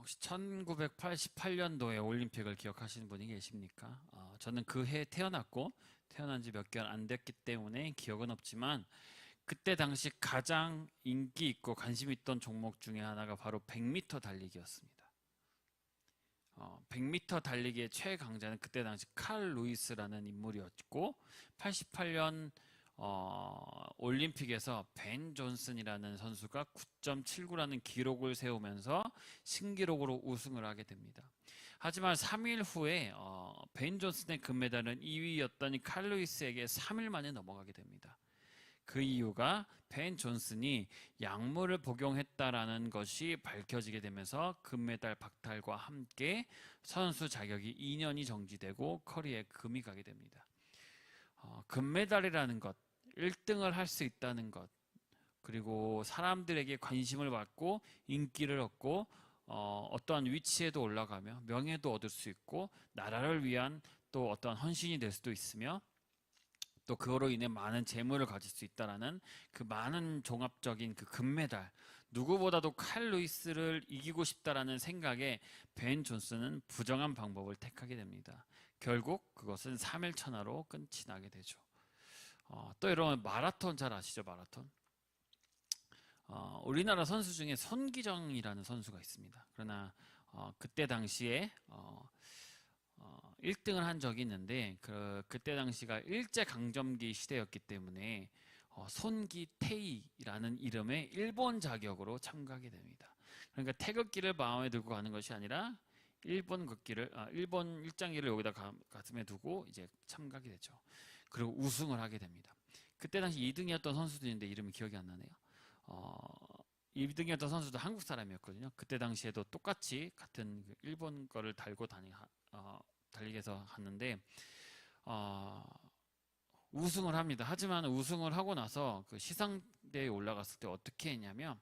혹시 1988년도에 올림픽을 기억하시는 분이 계십니까? 저는 그 해에 태어났고 태어난 지 몇 개월 안 됐기 때문에 기억은 없지만 그때 당시 가장 인기 있고 관심 있던 종목 중에 하나가 바로 100m 달리기였습니다. 100m 달리기의 최강자는 그때 당시 칼 루이스라는 인물이었고 88년 올림픽에서 벤 존슨이라는 선수가 9.79라는 기록을 세우면서 신기록으로 우승을 하게 됩니다. 하지만 3일 후에 벤 존슨의 금메달은 2위였던 칼 루이스에게 3일 만에 넘어가게 됩니다. 그 이유가 벤 존슨이 약물을 복용했다라는 것이 밝혀지게 되면서 금메달 박탈과 함께 선수 자격이 2년이 정지되고 커리에 금이 가게 됩니다. 금메달이라는 것, 1등을 할 수 있다는 것, 그리고 사람들에게 관심을 받고 인기를 얻고 어떠한 위치에도 올라가며 명예도 얻을 수 있고 나라를 위한 또 어떠한 헌신이 될 수도 있으며 또 그거로 인해 많은 재물을 가질 수 있다라는 그 많은 종합적인 그 금메달, 누구보다도 칼 루이스를 이기고 싶다라는 생각에 벤 존슨은 부정한 방법을 택하게 됩니다. 결국 그것은 3일 천하로 끝이 나게 되죠. 또 여러분 마라톤 잘 아시죠? 마라톤. 우리나라 선수 중에 손기정이라는 선수가 있습니다. 그러나 그때 당시에 1등을 한 적이 있는데 그때 당시가 일제강점기 시대였기 때문에 손기태이라는 이름의 일본 자격으로 참가하게 됩니다. 그러니까 태극기를 마음에 들고 가는 것이 아니라 일본 일장기를 여기다 가슴에 두고 이제 참가하게 되죠. 그리고 우승을 하게 됩니다. 그때 당시 2등이었던 선수도 있는데 이름이 기억이 안 나네요. 2등이었던 선수도 한국 사람이었거든요. 그때 당시에도 똑같이 같은 일본 거를 달고 달리기에서 갔는데 우승을 합니다. 하지만 우승을 하고 나서 그 시상대에 올라갔을 때 어떻게 했냐면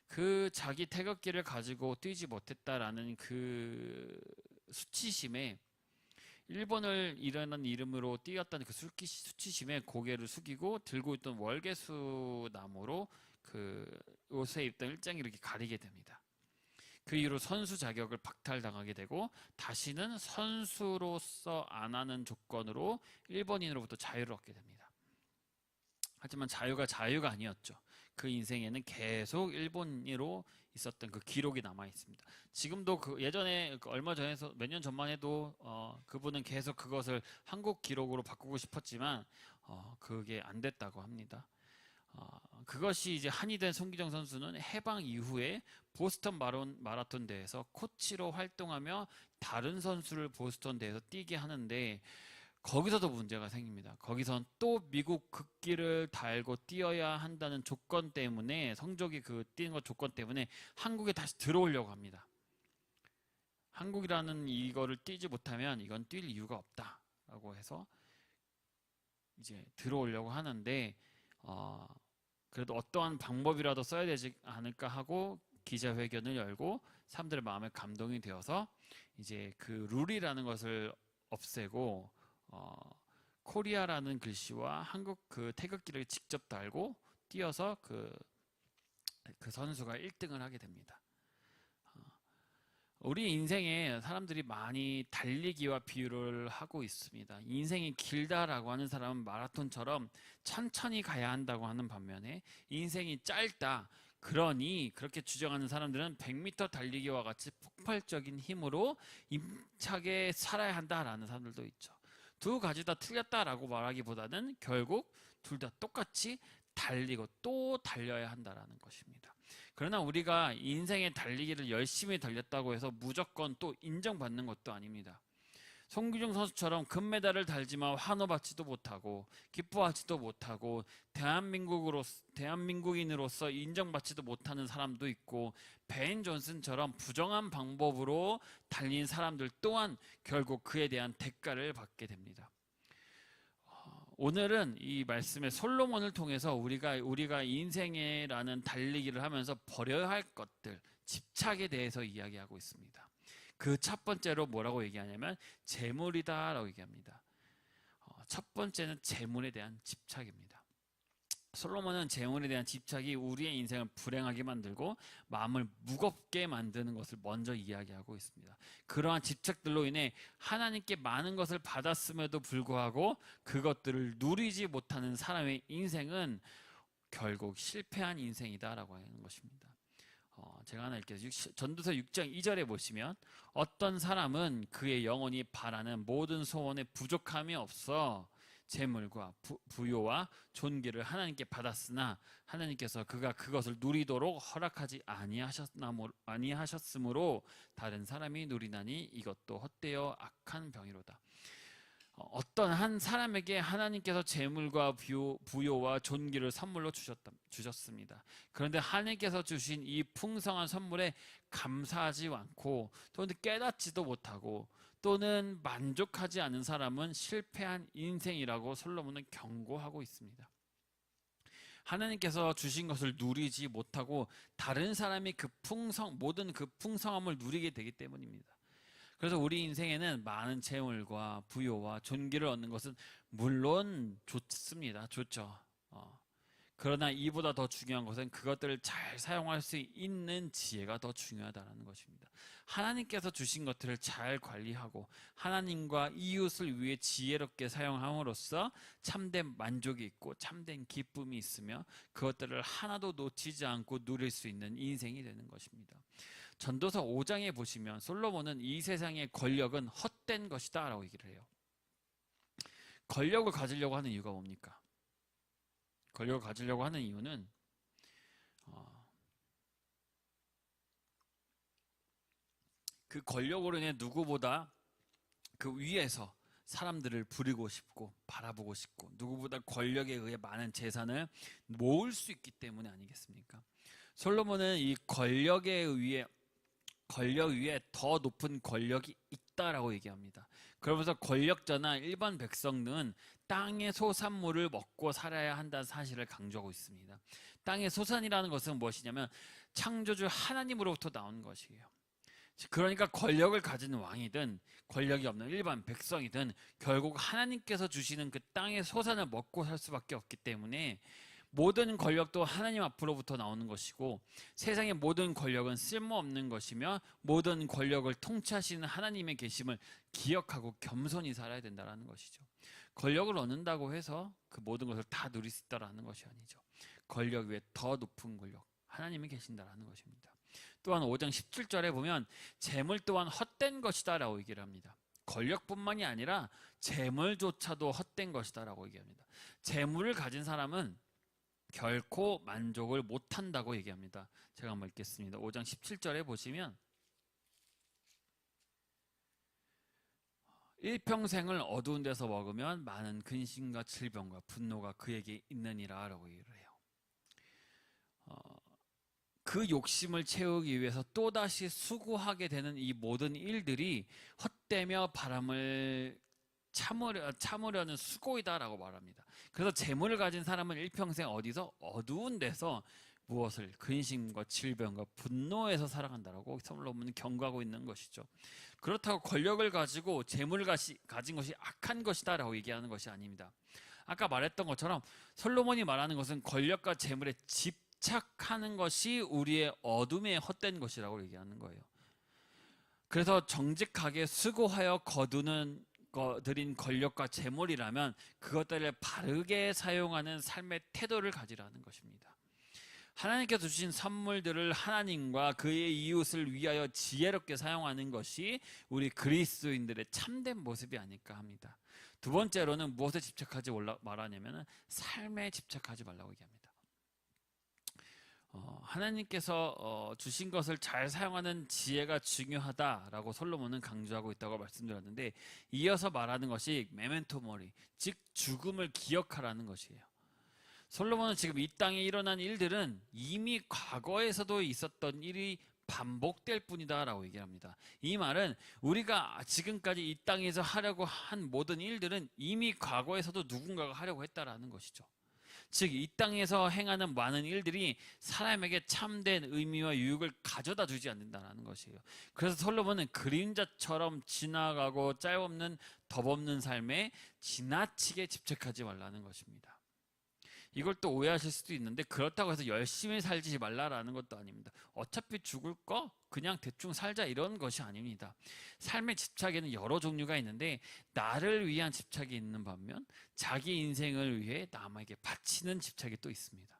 그 자기 태극기를 가지고 뛰지 못했다라는 그 수치심에 일본을 이라는 이름으로 뛰었다는 그 수치심에 고개를 숙이고 들고 있던 월계수 나무로 그 옷에 입던 일장이 이렇게 가리게 됩니다. 그 이후로 선수 자격을 박탈당하게 되고 다시는 선수로서 안 하는 조건으로 일본인으로부터 자유를 얻게 됩니다. 하지만 자유가 아니었죠. 그 인생에는 계속 일본인으로 있었던 그 기록이 남아 있습니다. 지금도 그 예전에 얼마 전에서 몇 년 전만 해도 그분은 계속 그것을 한국 기록으로 바꾸고 싶었지만 그게 안 됐다고 합니다. 그것이 이제 한이 된 송기정 선수는 해방 이후에 보스턴 마라톤 대회에서 코치로 활동하며 다른 선수를 보스턴 대회에서 뛰게 하는데 거기서도 문제가 생깁니다. 거기선 또 미국 국기를 달고 뛰어야 한다는 조건 때문에 성적이 그 뛰는 것 조건 때문에 한국에 다시 들어오려고 합니다. 한국이라는 이거를 뛰지 못하면 이건 뛸 이유가 없다라고 해서 이제 들어오려고 하는데 그래도 어떠한 방법이라도 써야 되지 않을까 하고 기자회견을 열고 사람들의 마음에 감동이 되어서 이제 그 룰이라는 것을 없애고 코리아라는 글씨와 한국 그 태극기를 직접 달고 뛰어서 그 선수가 1등을 하게 됩니다. 우리 인생에 사람들이 많이 달리기와 비유를 하고 있습니다. 인생이 길다라고 하는 사람은 마라톤처럼 천천히 가야 한다고 하는 반면에 인생이 짧다. 그러니 그렇게 주장하는 사람들은 100m 달리기와 같이 폭발적인 힘으로 힘차게 살아야 한다라는 사람들도 있죠. 두 가지 다 틀렸다라고 말하기보다는 결국 둘 다 똑같이 달리고 또 달려야 한다라는 것입니다. 그러나 우리가 인생의 달리기를 열심히 달렸다고 해서 무조건 또 인정받는 것도 아닙니다. 송기정 선수처럼 금메달을 달지만 환호받지도 못하고 기뻐하지도 못하고 대한민국인으로서 인정받지도 못하는 사람도 있고 벤 존슨처럼 부정한 방법으로 달린 사람들 또한 결국 그에 대한 대가를 받게 됩니다. 오늘은 이 말씀의 솔로몬을 통해서 우리가 인생이라는 달리기를 하면서 버려야 할 것들, 집착에 대해서 이야기하고 있습니다. 그 첫 번째로 뭐라고 얘기하냐면 재물이다라고 얘기합니다. 첫 번째는 재물에 대한 집착입니다. 솔로몬은 재물에 대한 집착이 우리의 인생을 불행하게 만들고 마음을 무겁게 만드는 것을 먼저 이야기하고 있습니다. 그러한 집착들로 인해 하나님께 많은 것을 받았음에도 불구하고 그것들을 누리지 못하는 사람의 인생은 결국 실패한 인생이다라고 하는 것입니다. 제가 하나 읽게요. 전도서 6장 2절에 보시면 어떤 사람은 그의 영혼이 바라는 모든 소원에 부족함이 없어 재물과 부요와 존귀를 하나님께 받았으나 하나님께서 그가 그것을 누리도록 허락하지 아니하셨으므로 다른 사람이 누리나니 이것도 헛되어 악한 병이로다. 어떤 한 사람에게 하나님께서 재물과 부요와 존귀를 선물로 주셨습니다. 그런데 하나님께서 주신 이 풍성한 선물에 감사하지 않고 또는 깨닫지도 못하고 또는 만족하지 않은 사람은 실패한 인생이라고 솔로몬은 경고하고 있습니다. 하나님께서 주신 것을 누리지 못하고 다른 사람이 모든 그 풍성함을 누리게 되기 때문입니다. 그래서 우리 인생에는 많은 재물과 부요와 존귀를 얻는 것은 물론 좋습니다. 좋죠. 그러나 이보다 더 중요한 것은 그것들을 잘 사용할 수 있는 지혜가 더 중요하다는 것입니다. 하나님께서 주신 것들을 잘 관리하고 하나님과 이웃을 위해 지혜롭게 사용함으로써 참된 만족이 있고 참된 기쁨이 있으며 그것들을 하나도 놓치지 않고 누릴 수 있는 인생이 되는 것입니다. 전도서 5장에 보시면 솔로몬은 이 세상의 권력은 헛된 것이다 라고 얘기를 해요. 권력을 가지려고 하는 이유가 뭡니까? 권력을 가지려고 하는 이유는 그 권력으로 인해 누구보다 그 위에서 사람들을 부리고 싶고 바라보고 싶고 누구보다 권력에 의해 많은 재산을 모을 수 있기 때문에 아니겠습니까? 솔로몬은 이 권력 위에 더 높은 권력이 있다라고 얘기합니다. 그러면서 권력자나 일반 백성은 땅의 소산물을 먹고 살아야 한다는 사실을 강조하고 있습니다. 땅의 소산이라는 것은 무엇이냐면 창조주 하나님으로부터 나온 것이에요. 그러니까 권력을 가진 왕이든 권력이 없는 일반 백성이든 결국 하나님께서 주시는 그 땅의 소산을 먹고 살 수밖에 없기 때문에 모든 권력도 하나님 앞으로부터 나오는 것이고 세상의 모든 권력은 쓸모없는 것이며 모든 권력을 통치하시는 하나님의 계심을 기억하고 겸손히 살아야 된다는 것이죠. 권력을 얻는다고 해서 그 모든 것을 다 누릴 수 있다는 것이 아니죠. 권력 위에 더 높은 권력, 하나님이 계신다는 것입니다. 또한 5장 17절에 보면 재물 또한 헛된 것이다 라고 얘기를 합니다. 권력뿐만이 아니라 재물조차도 헛된 것이다 라고 얘기합니다. 재물을 가진 사람은 결코 만족을 못한다고 얘기합니다. 제가 한번 읽겠습니다. 5장 17절에 보시면 일평생을 어두운 데서 먹으면 많은 근심과 질병과 분노가 그에게 있느니라 라고 얘기를 해요. 그 욕심을 채우기 위해서 또다시 수고하게 되는 이 모든 일들이 헛되며 바람을 참으려는 수고이다라고 말합니다. 그래서 재물을 가진 사람은 일평생 어디서 어두운 데서 무엇을 근심과 질병과 분노에서 살아간다라고 솔로몬은 경고하고 있는 것이죠. 그렇다고 권력을 가지고 재물을 가진 것이 악한 것이다라고 얘기하는 것이 아닙니다. 아까 말했던 것처럼 솔로몬이 말하는 것은 권력과 재물에 집착하는 것이 우리의 어둠에 헛된 것이라고 얘기하는 거예요. 그래서 정직하게 수고하여 거두는 드린 권력과 재물이라면 그것들을 바르게 사용하는 삶의 태도를 가지라는 것입니다. 하나님께서 주신 선물들을 하나님과 그의 이웃을 위하여 지혜롭게 사용하는 것이 우리 그리스도인들의 참된 모습이 아닐까 합니다. 두 번째로는 무엇에 집착하지 말하냐면 삶에 집착하지 말라고 얘기합니다. 하나님께서 주신 것을 잘 사용하는 지혜가 중요하다라고 솔로몬은 강조하고 있다고 말씀드렸는데 이어서 말하는 것이 메멘토 모리, 즉 죽음을 기억하라는 것이에요. 솔로몬은 지금 이 땅에 일어난 일들은 이미 과거에서도 있었던 일이 반복될 뿐이다 라고 얘기합니다. 이 말은 우리가 지금까지 이 땅에서 하려고 한 모든 일들은 이미 과거에서도 누군가가 하려고 했다라는 것이죠. 즉 이 땅에서 행하는 많은 일들이 사람에게 참된 의미와 유익을 가져다 주지 않는다는 것이에요. 그래서 솔로몬은 그림자처럼 지나가고 짤없는 덧없는 삶에 지나치게 집착하지 말라는 것입니다. 이걸 또 오해하실 수도 있는데 그렇다고 해서 열심히 살지 말라라는 것도 아닙니다. 어차피 죽을 거 그냥 대충 살자 이런 것이 아닙니다. 삶의 집착에는 여러 종류가 있는데 나를 위한 집착이 있는 반면 자기 인생을 위해 남에게 바치는 집착이 또 있습니다.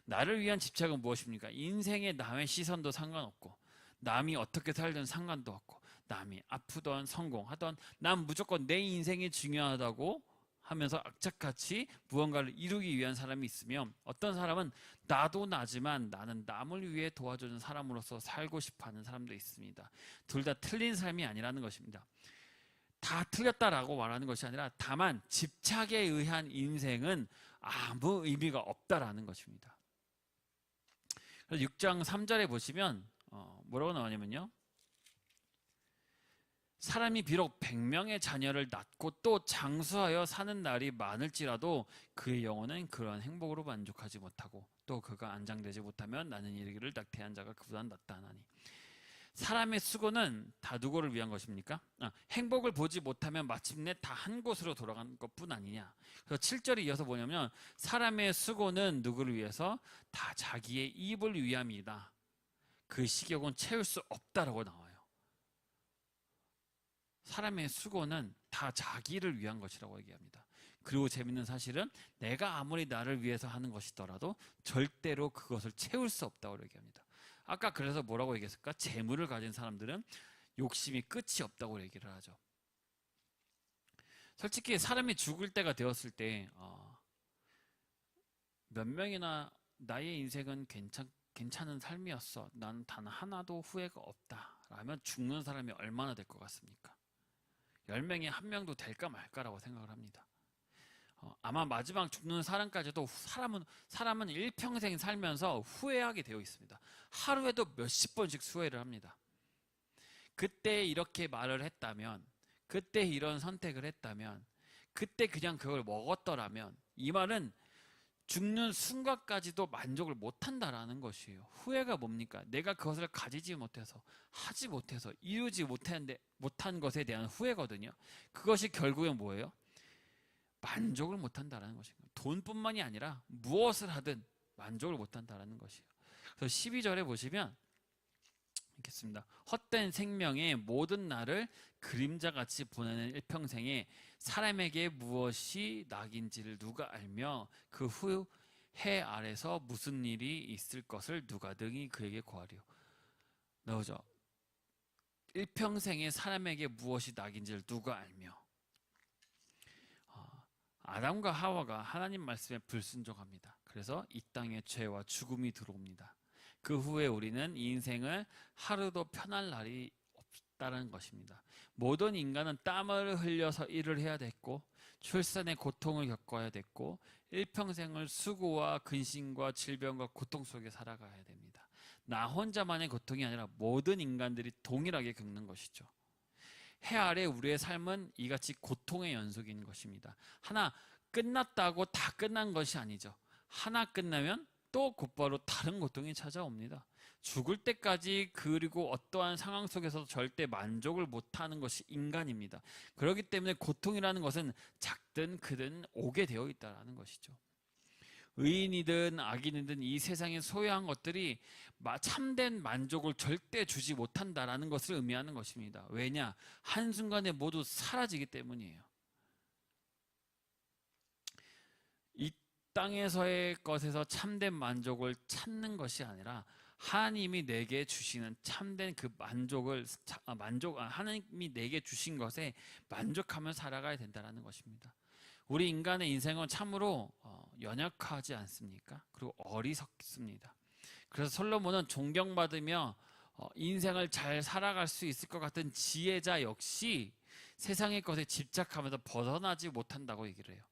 나를 위한 집착은 무엇입니까? 인생에 남의 시선도 상관없고 남이 어떻게 살든 상관도 없고 남이 아프던 성공하던 난 무조건 내 인생이 중요하다고 하면서 악착같이 무언가를 이루기 위한 사람이 있으며 어떤 사람은 나도 나지만 나는 남을 위해 도와주는 사람으로서 살고 싶어하는 사람도 있습니다. 둘 다 틀린 삶이 아니라는 것입니다. 다 틀렸다라고 말하는 것이 아니라 다만 집착에 의한 인생은 아무 의미가 없다라는 것입니다. 그래서 6장 3절에 보시면 뭐라고 나오냐면요. 사람이 비록 100명의 자녀를 낳고 또 장수하여 사는 날이 많을지라도 그의 영혼은 그러한 행복으로 만족하지 못하고 또 그가 안장되지 못하면 나는 이르기를 낙태한 자가 그보다 낫다 하나니. 사람의 수고는 다 누구를 위한 것입니까? 행복을 보지 못하면 마침내 다 한 곳으로 돌아가는 것뿐 아니냐. 그래서 7절에 이어서 뭐냐면 사람의 수고는 누구를 위해서? 다 자기의 입을 위함이다. 그 식욕은 채울 수 없다라고 나와요. 사람의 수고는 다 자기를 위한 것이라고 얘기합니다. 그리고 재밌는 사실은 내가 아무리 나를 위해서 하는 것이더라도 절대로 그것을 채울 수 없다고 얘기합니다. 아까 그래서 뭐라고 얘기했을까? 재물을 가진 사람들은 욕심이 끝이 없다고 얘기를 하죠. 솔직히 사람이 죽을 때가 되었을 때 몇 명이나 나의 인생은 괜찮은 삶이었어. 난 단 하나도 후회가 없다. 라면 죽는 사람이 얼마나 될 것 같습니까? 10명에 1명도 될까 말까라고 생각을 합니다. 아마 마지막 죽는 사람까지도 사람은 일평생 살면서 후회하게 되어 있습니다. 하루에도 몇십 번씩 후회를 합니다. 그때 이렇게 말을 했다면, 그때 이런 선택을 했다면, 그때 그냥 그걸 먹었더라면, 이 말은 죽는 순간까지도 만족을 못한다라는 것이에요. 후회가 뭡니까? 내가 그것을 가지지 못해서, 하지 못해서, 이루지 못한 것에 대한 후회거든요. 그것이 결국엔 뭐예요? 만족을 못한다라는 것입니다. 돈뿐만이 아니라 무엇을 하든 만족을 못한다라는 것이에요. 그래서 12절에 보시면 있겠습니다. 헛된 생명의 모든 날을 그림자같이 보내는 일평생에 사람에게 무엇이 낙인지를 누가 알며 그 후 해 아래서 무슨 일이 있을 것을 누가 등이 그에게 고하리요. 나오죠. 일평생에 사람에게 무엇이 낙인지를 누가 알며. 아담과 하와가 하나님 말씀에 불순종합니다. 그래서 이 땅에 죄와 죽음이 들어옵니다. 그 후에 우리는 이 인생을 하루도 편할 날이 없다는 것입니다. 모든 인간은 땀을 흘려서 일을 해야 됐고 출산의 고통을 겪어야 됐고 일평생을 수고와 근심과 질병과 고통 속에 살아가야 됩니다. 나 혼자만의 고통이 아니라 모든 인간들이 동일하게 겪는 것이죠. 해 아래 우리의 삶은 이같이 고통의 연속인 것입니다. 하나 끝났다고 다 끝난 것이 아니죠. 하나 끝나면 또 곧바로 다른 고통이 찾아옵니다. 죽을 때까지 그리고 어떠한 상황 속에서도 절대 만족을 못하는 것이 인간입니다. 그렇기 때문에 고통이라는 것은 작든 크든 오게 되어 있다는 것이죠. 의인이든 악인이든 이 세상에 소유한 것들이 참된 만족을 절대 주지 못한다라는 것을 의미하는 것입니다. 왜냐? 한순간에 모두 사라지기 때문이에요. 이 땅에서의 것에서 참된 만족을 찾는 것이 아니라 하나님이 내게 주시는 참된 그 하나님이 내게 주신 것에 만족하며 살아가야 된다는 것입니다. 우리 인간의 인생은 참으로 연약하지 않습니까? 그리고 어리석습니다. 그래서 솔로몬은 존경받으며 인생을 잘 살아갈 수 있을 것 같은 지혜자 역시 세상의 것에 집착하면서 벗어나지 못한다고 얘기를 해요.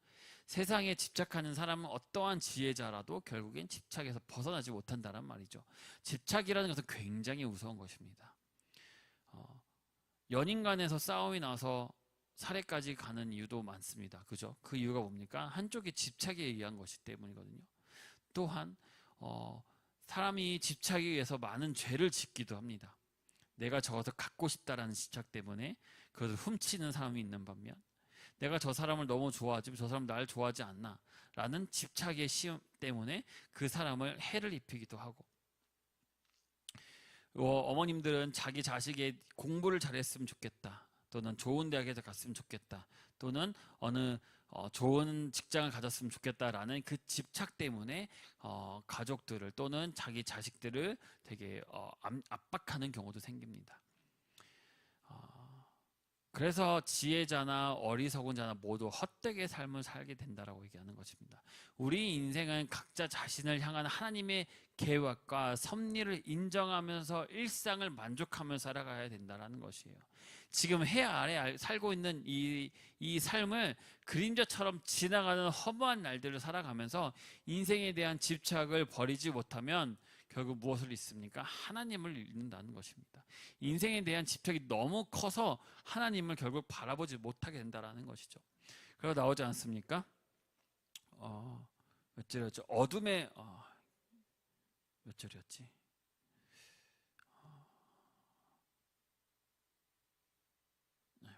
세상에 집착하는 사람은 어떠한 지혜자라도 결국엔 집착에서 벗어나지 못한다는 말이죠. 집착이라는 것은 굉장히 무서운 것입니다. 연인 간에서 싸움이 나서 살해까지 가는 이유도 많습니다. 그죠? 그 이유가 뭡니까? 한쪽의 집착에 의한 것이 때문이거든요. 또한 사람이 집착에 의해서 많은 죄를 짓기도 합니다. 내가 저것을 갖고 싶다라는 집착 때문에 그것을 훔치는 사람이 있는 반면 내가 저 사람을 너무 좋아하지 저 사람 나를 좋아하지 않나 라는 집착의 시험 때문에 그 사람을 해를 입히기도 하고, 어머님들은 자기 자식의 공부를 잘했으면 좋겠다, 또는 좋은 대학에 갔으면 좋겠다, 또는 어느 좋은 직장을 가졌으면 좋겠다라는 그 집착 때문에 가족들을 또는 자기 자식들을 되게 압박하는 경우도 생깁니다. 그래서 지혜자나 어리석은 자나 모두 헛되게 삶을 살게 된다라고 얘기하는 것입니다. 우리 인생은 각자 자신을 향한 하나님의 계획과 섭리를 인정하면서 일상을 만족하며 살아가야 된다는 것이에요. 지금 해 아래 살고 있는 이 삶을 그림자처럼 지나가는 허무한 날들을 살아가면서 인생에 대한 집착을 버리지 못하면 결국 무엇을 잃습니까? 하나님을 잃는다는 것입니다. 인생에 대한 집착이 너무 커서 하나님을 결국 바라보지 못하게 된다는 것이죠. 그러고 나오지 않습니까? 몇 절이었죠? 어둠의 몇 절이었지?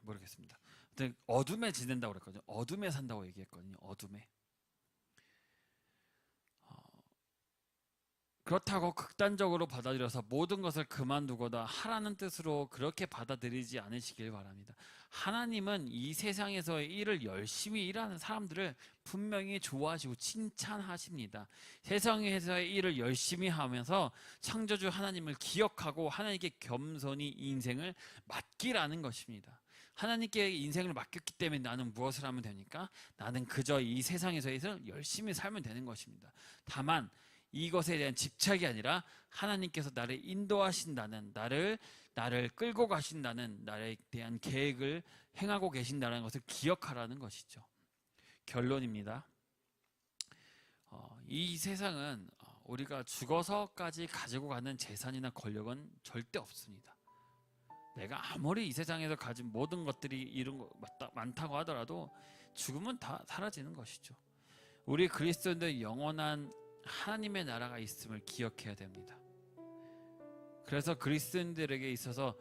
모르겠습니다. 어둠에 지낸다고 그랬거든요. 어둠에 산다고 얘기했거든요. 어둠에. 그렇다고 극단적으로 받아들여서 모든 것을 그만두거나 하라는 뜻으로 그렇게 받아들이지 않으시길 바랍니다. 하나님은 이 세상에서의 일을 열심히 일하는 사람들을 분명히 좋아하시고 칭찬하십니다. 세상에서의 일을 열심히 하면서 창조주 하나님을 기억하고 하나님께 겸손히 인생을 맡기라는 것입니다. 하나님께 인생을 맡겼기 때문에 나는 무엇을 하면 되니까? 나는 그저 이 세상에서의 일을 열심히 살면 되는 것입니다. 다만 이것에 대한 집착이 아니라 하나님께서 나를 인도하신다는, 나를 끌고 가신다는, 나에 대한 계획을 행하고 계신다는 것을 기억하라는 것이죠. 결론입니다. 이 세상은 우리가 죽어서까지 가지고 가는 재산이나 권력은 절대 없습니다. 내가 아무리 이 세상에서 가진 모든 것들이 이런 거 많다고 하더라도 죽으면 다 사라지는 것이죠. 우리 그리스도인들 영원한 하나님의 나라가 있음을 기억해야 됩니다. 그래서 그리스도인들에게 있어서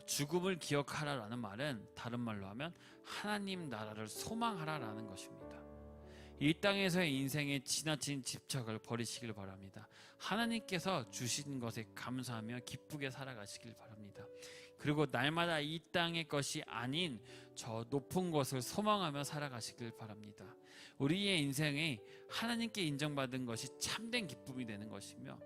죽음을 기억하라라는 말은 다른 말로 하면 하나님 나라를 소망하라라는 것입니다. 이 땅에서의 인생의 지나친 집착을 버리시길 바랍니다. 하나님께서 주신 것에 감사하며 기쁘게 살아가시길 바랍니다. 그리고 날마다 이 땅의 것이 아닌 저 높은 것을 소망하며 살아가시길 바랍니다. 우리의 인생이 하나님께 인정받은 것이 참된 기쁨이 되는 것이며,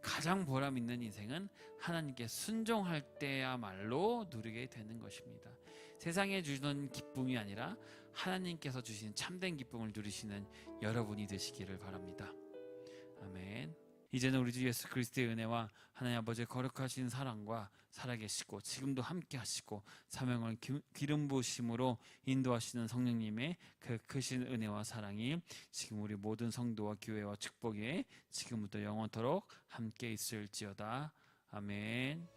가장 보람 있는 인생은 하나님께 순종할 때야말로 누리게 되는 것입니다. 세상에 주는 기쁨이 아니라 하나님께서 주신 참된 기쁨을 누리시는 여러분이 되시기를 바랍니다. 아멘. 이제는 우리 주 예수 그리스도의 은혜와 하나님 아버지의 거룩하신 사랑과 살아계시고 지금도 함께 하시고 사명을 기름 부으심으로 인도하시는 성령님의 그 크신 은혜와 사랑이 지금 우리 모든 성도와 교회와 축복에 지금부터 영원토록 함께 있을지어다. 아멘.